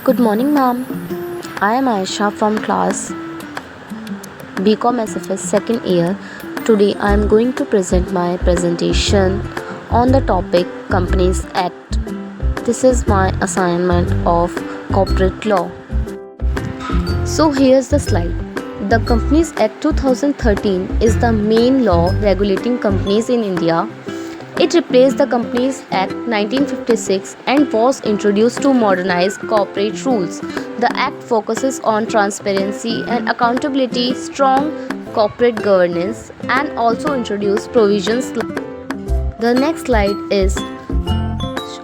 Good morning, ma'am. I am Ayesha from class BCom SFS second year. Today I am going to present my presentation on the topic Companies Act. This is my assignment of corporate law. So here's the slide. The Companies Act 2013 is the main law regulating companies in India. It replaced the Companies Act 1956 and was introduced to modernize corporate rules. The act focuses on transparency and accountability, strong corporate governance, and also introduced provisions. The next slide is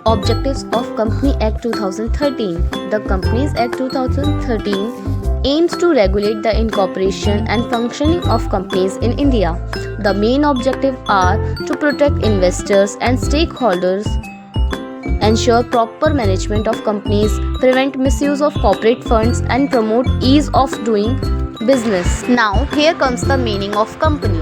Objectives of Company Act 2013. The Companies Act 2013 aims to regulate the incorporation and functioning of companies in India. The main objectives are to protect investors and stakeholders, ensure proper management of companies, prevent misuse of corporate funds, and promote ease of doing business. Now, here comes the meaning of company.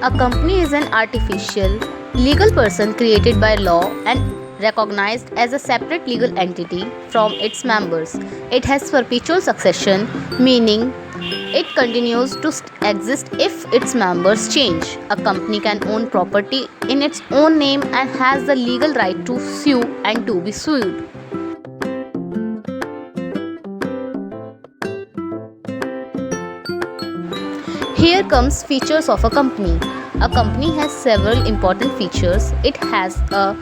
A company is an artificial, legal person created by law and recognized as a separate legal entity from its members. It has perpetual succession, meaning it continues to exist if its members change. A company can own property in its own name and has the legal right to sue and to be sued. Here comes features of a company. A company has several important features. It has a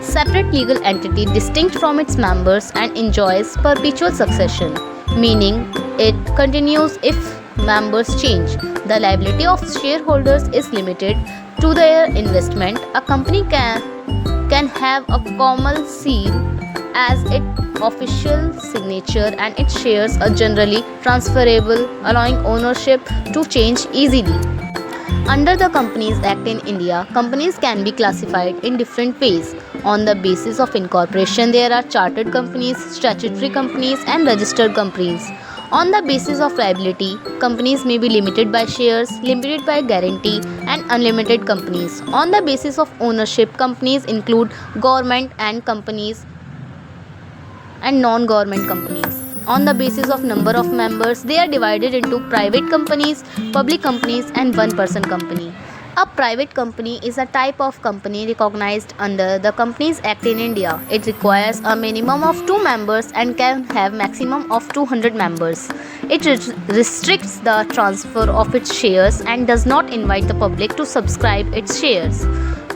separate legal entity distinct from its members and enjoys perpetual succession, meaning it continues if members change. The liability of shareholders is limited to their investment. A company can have a common seal as its official signature, and its shares are generally transferable, allowing ownership to change easily. Under the Companies Act in India, companies can be classified in different ways. On the basis of incorporation, there are chartered companies, statutory companies, and registered companies. On the basis of liability, companies may be limited by shares, limited by guarantee, and unlimited companies. On the basis of ownership, companies include government and companies and non-government companies. On the basis of number of members, they are divided into private companies, public companies, and one-person company. A private company is a type of company recognized under the Companies Act in India. It requires a minimum of 2 members and can have maximum of 200 members. It restricts the transfer of its shares and does not invite the public to subscribe its shares.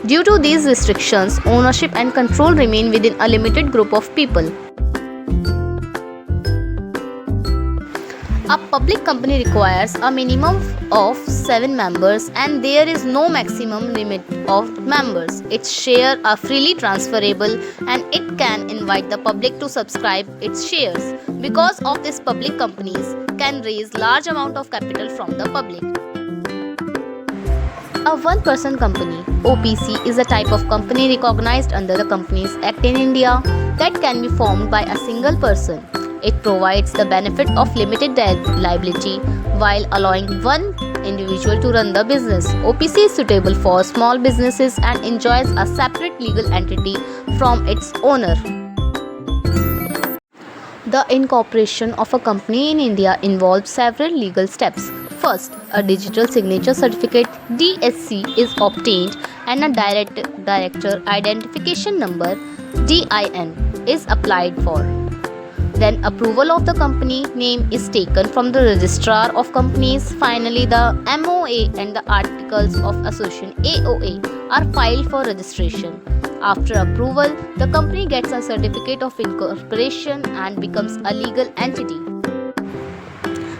Due to these restrictions, ownership and control remain within a limited group of people. A public company requires a minimum of 7 members and there is no maximum limit of members. Its shares are freely transferable and it can invite the public to subscribe its shares. Because of this, public companies can raise large amount of capital from the public. A one-person company (OPC) is a type of company recognized under the Companies Act in India that can be formed by a single person. It provides the benefit of limited liability while allowing one individual to run the business. OPC is suitable for small businesses and enjoys a separate legal entity from its owner. The incorporation of a company in India involves several legal steps. First, a digital signature certificate (DSC) is obtained and a director identification number (DIN) is applied for. Then approval of the company name is taken from the registrar of companies. Finally, the MOA and the articles of association (AOA) are filed for registration. After approval, the company gets a certificate of incorporation and becomes a legal entity.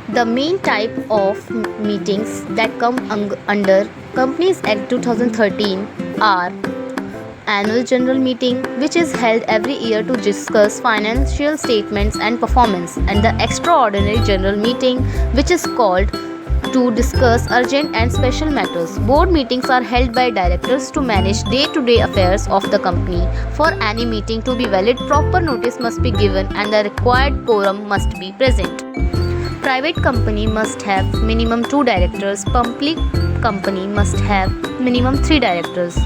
The main type of meetings that come under Companies Act 2013 are Annual General Meeting, which is held every year to discuss financial statements and performance, and the Extraordinary General Meeting, which is called to discuss urgent and special matters. Board meetings are held by directors to manage day-to-day affairs of the company. For any meeting to be valid, proper notice must be given and the required quorum must be present. Private company must have minimum 2 directors. Public company must have minimum 3 directors.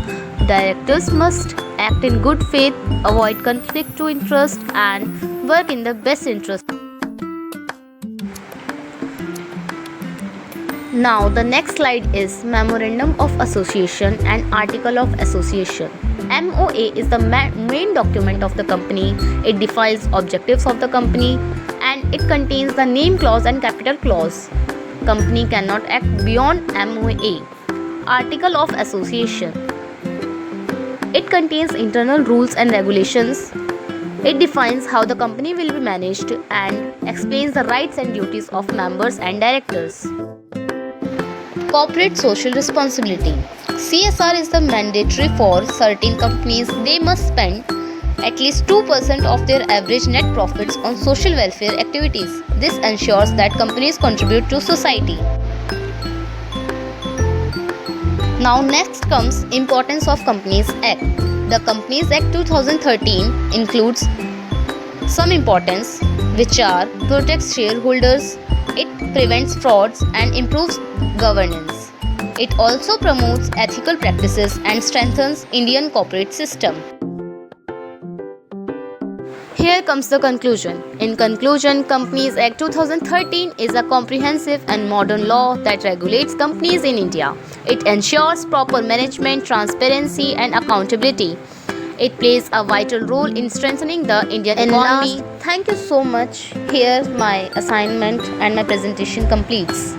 Directors must act in good faith, avoid conflict to interest, and work in the best interest. Now, the next slide is Memorandum of Association and Article of Association. MOA is the main document of the company. It defines objectives of the company and it contains the name clause and capital clause. Company cannot act beyond MOA. Article of Association. It contains internal rules and regulations. It defines how the company will be managed and explains the rights and duties of members and directors. Corporate social responsibility. CSR is the mandatory for certain companies. They must spend at least 2% of their average net profits on social welfare activities. This ensures that companies contribute to society. Now next comes Importance of Companies Act. The Companies Act 2013 includes some importance which are protects shareholders, it prevents frauds and improves governance. It also promotes ethical practices and strengthens Indian corporate system. Here comes the conclusion. In conclusion, Companies Act 2013 is a comprehensive and modern law that regulates companies in India. It ensures proper management, transparency and accountability. It plays a vital role in strengthening the Indian economy. Thank you so much. Here my assignment and my presentation completes.